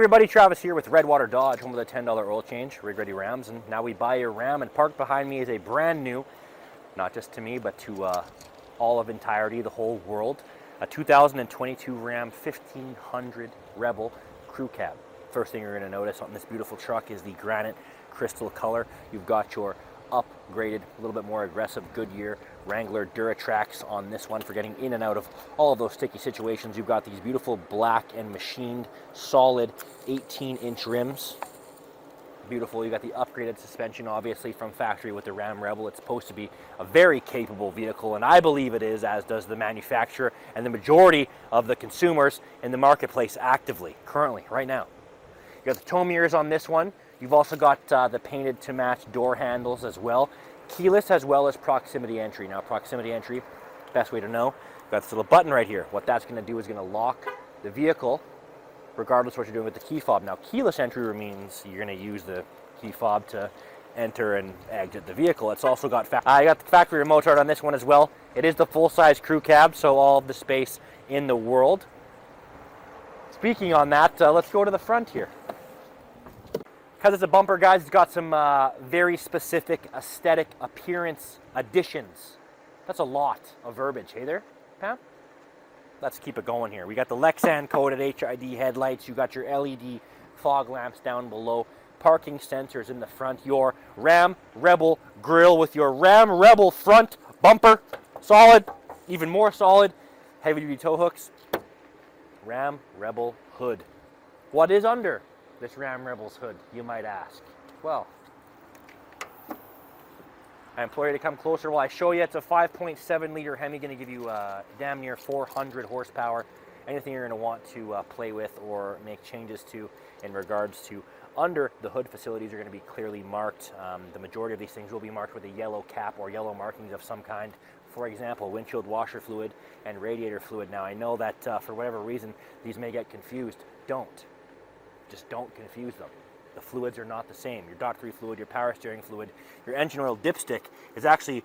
everybody, Travis here with Redwater Dodge, home of the $10 oil change, rig ready Rams, and now we buy your Ram, and parked behind me is a brand new, not just to me, but to all of entirety, the whole world, a 2022 Ram 1500 Rebel crew cab. First thing you're going to notice on this beautiful truck is the granite crystal color. You've got your upgraded, a little bit more aggressive Goodyear Wrangler Duratrax on this one for getting in and out of all of those sticky situations. You've got these beautiful black and machined solid 18-inch rims. Beautiful. You got the upgraded suspension, obviously from factory with the Ram Rebel. It's supposed to be a very capable vehicle, and I believe it is, as does the manufacturer and the majority of the consumers in the marketplace actively, currently, right now. You got the tow mirrors on this one. You've also got the painted to match door handles as well. Keyless as well as proximity entry. Now, proximity entry, best way to know, you've got this little button right here. What that's going to do is going to lock the vehicle regardless of what you're doing with the key fob. Now, keyless entry means you're going to use the key fob to enter and exit the vehicle. It's also got I got the factory remote start on this one as well. It is the full-size crew cab, so all of the space in the world. Speaking on that, let's go to the front here. Because it's a bumper, guys, it's got some very specific aesthetic appearance additions. That's a lot of verbiage. Hey there, Pam? Let's keep it going here. We got the Lexan coated HID headlights. You got your LED fog lamps down below. Parking sensors in the front. Your Ram Rebel grille with your Ram Rebel front bumper. Solid, even more solid. Heavy duty tow hooks. Ram Rebel hood. What is under this Ram Rebel's hood, you might ask? Well, I implore you to come closer while I show you. It's a 5.7 liter Hemi, going to give you damn near 400 horsepower. Anything you're going to want to play with or make changes to in regards to under the hood facilities are going to be clearly marked. The majority of these things will be marked with a yellow cap or yellow markings of some kind. For example, windshield washer fluid and radiator fluid. Now, I know that for whatever reason, these may get confused. Don't. Just don't confuse them. The fluids are not the same. Your DOT3 fluid, your power steering fluid, your engine oil dipstick is actually,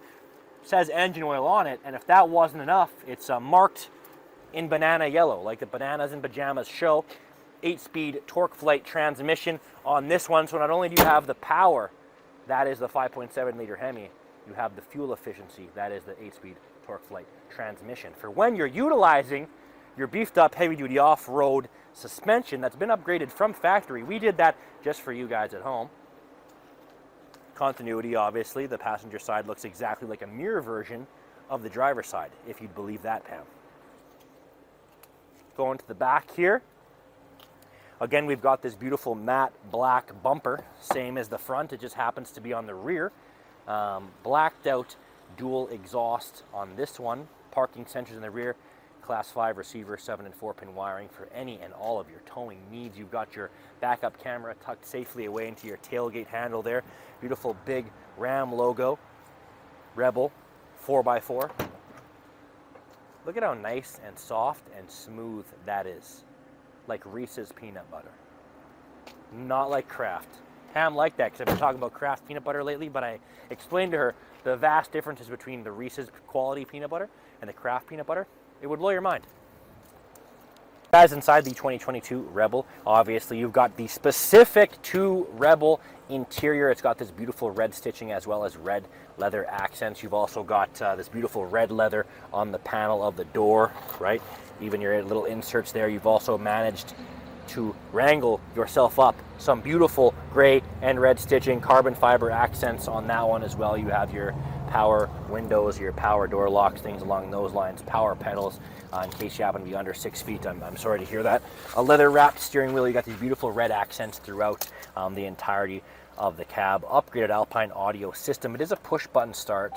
says engine oil on it, and if that wasn't enough, it's marked in banana yellow, like the Bananas in Pajamas show. 8-speed torque flight transmission on this one, so not only do you have the power, that is the 5.7 liter Hemi, you have the fuel efficiency, that is the 8-speed torque flight transmission. For when you're utilizing your beefed up heavy duty off-road suspension that's been upgraded from factory. We did that just for you guys at home. Continuity, obviously. The passenger side looks exactly like a mirror version of the driver's side, if you'd believe that, Pam. Going to the back here. Again, we've got this beautiful matte black bumper, same as the front. It just happens to be on the rear. Blacked out dual exhaust on this one. Parking sensors in the rear. Class 5 receiver, 7 and 4-pin wiring for any and all of your towing needs. You've got your backup camera tucked safely away into your tailgate handle there. Beautiful big Ram logo. Rebel 4x4. Look at how nice and soft and smooth that is. Like Reese's peanut butter. Not like Kraft. Pam liked that because I've been talking about Kraft peanut butter lately, but I explained to her the vast differences between the Reese's quality peanut butter and the Kraft peanut butter. It would blow your mind. Guys, inside the 2022 Rebel, obviously you've got the specific to Rebel interior. It's got this beautiful red stitching as well as red leather accents. You've also got this beautiful red leather on the panel of the door, right? Even your little inserts there. You've also managed to wrangle yourself up some beautiful gray and red stitching, carbon fiber accents on that one as well. You have your power windows, your power door locks, things along those lines, power pedals, in case you happen to be under 6 feet. I'm sorry to hear that. A leather wrapped steering wheel. You got these beautiful red accents throughout the entirety of the cab. Upgraded Alpine audio system. It is a push button start.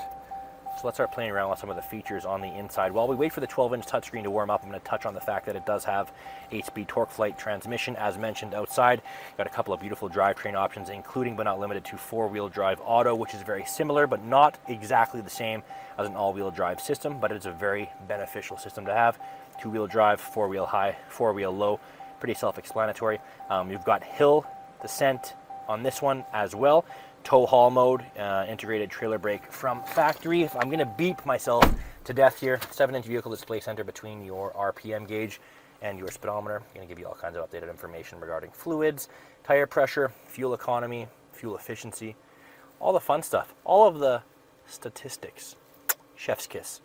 So let's start playing around with some of the features on the inside. While we wait for the 12-inch touchscreen to warm up, I'm going to touch on the fact that it does have 8-speed torque flight transmission, as mentioned outside. Got a couple of beautiful drivetrain options, including but not limited to 4-wheel drive auto, which is very similar, but not exactly the same as an all-wheel drive system, but it's a very beneficial system to have. 2-wheel drive, 4-wheel high, 4-wheel low, pretty self-explanatory. You've got hill descent on this one as well. Tow haul mode, integrated trailer brake from factory. I'm going to beep myself to death here. 7-inch vehicle display center between your RPM gauge and your speedometer. Going to give you all kinds of updated information regarding fluids, tire pressure, fuel economy, fuel efficiency, all the fun stuff, all of the statistics. Chef's kiss.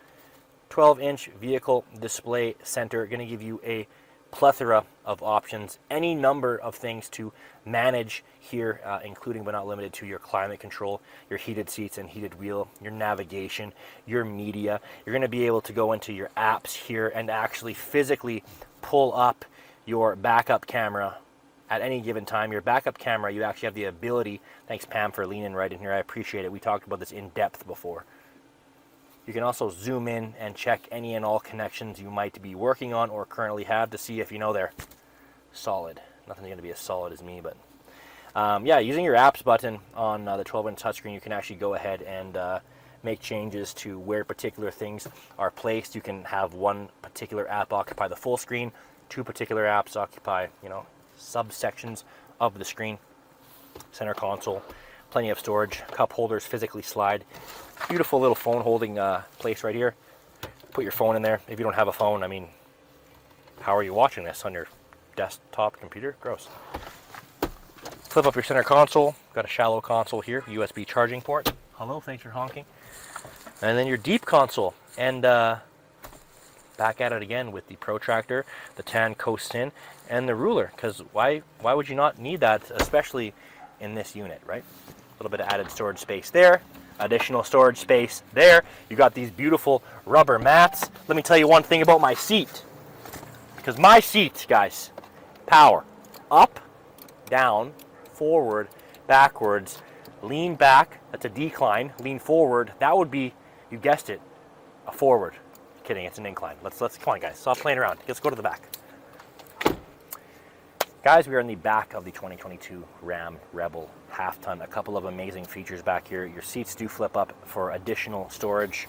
12-inch vehicle display center, going to give you a plethora of options, any number of things to manage here, including but not limited to your climate control, your heated seats and heated wheel, your navigation, your media. You're going to be able to go into your apps here and actually physically pull up your backup camera at any given time. Your backup camera, you actually have the ability, thanks Pam for leaning right in here, I appreciate it. We talked about this in depth before. You can also zoom in and check any and all connections you might be working on or currently have to see if you know they're solid. Nothing's going to be as solid as me, but yeah, using your apps button on the 12-inch touchscreen, you can actually go ahead and make changes to where particular things are placed. You can have one particular app occupy the full screen, two particular apps occupy, subsections of the screen. Center console, plenty of storage, cup holders physically slide. Beautiful little phone holding place right here. Put your phone in there. If you don't have a phone, I mean, how are you watching this on your desktop computer? Gross. Flip up your center console. Got a shallow console here, USB charging port. Hello, thanks for honking. And then your deep console. And back at it again with the protractor, the tan coast in, and the ruler. Because why would you not need that, especially in this unit, right? A little bit of added storage space there. Additional storage space there. You got these beautiful rubber mats. Let me tell you one thing about my seat. Because my seat, guys, power. Up, down, forward, backwards, lean back, that's a decline, lean forward, that would be, you guessed it, a forward. Kidding, it's an incline. Let's come on guys, stop playing around. Let's go to the back. Guys, we are in the back of the 2022 Ram Rebel half-ton. A couple of amazing features back here. Your seats do flip up for additional storage.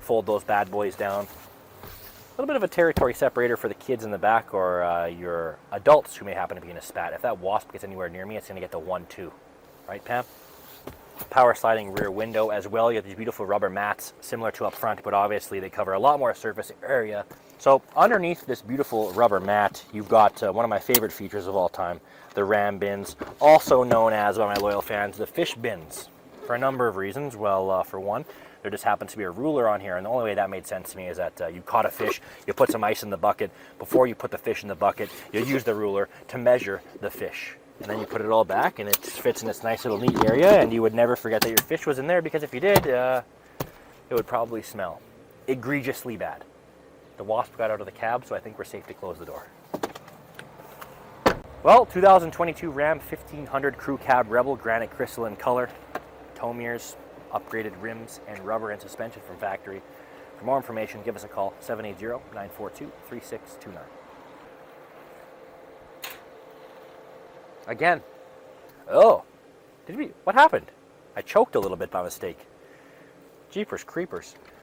Fold those bad boys down. A little bit of a territory separator for the kids in the back or your adults who may happen to be in a spat. If that wasp gets anywhere near me, it's going to get the 1-2. Right, Pam? Power sliding rear window as well. You have these beautiful rubber mats similar to up front, but obviously they cover a lot more surface area. So underneath this beautiful rubber mat, you've got one of my favorite features of all time, the Ram bins, also known as, by my loyal fans, the fish bins, for a number of reasons. Well, for one, there just happens to be a ruler on here, and the only way that made sense to me is that you caught a fish, you put some ice in the bucket. Before you put the fish in the bucket, you use the ruler to measure the fish. And then you put it all back, and it fits in this nice little neat area, and you would never forget that your fish was in there, because if you did, it would probably smell egregiously bad. The wasp got out of the cab, so I think we're safe to close the door. Well, 2022 Ram 1500 Crew Cab Rebel, granite crystalline color, tow mirrors, upgraded rims, and rubber and suspension from factory. For more information, give us a call, 780-942-3629. Again. Oh, what happened? I choked a little bit by mistake. Jeepers creepers.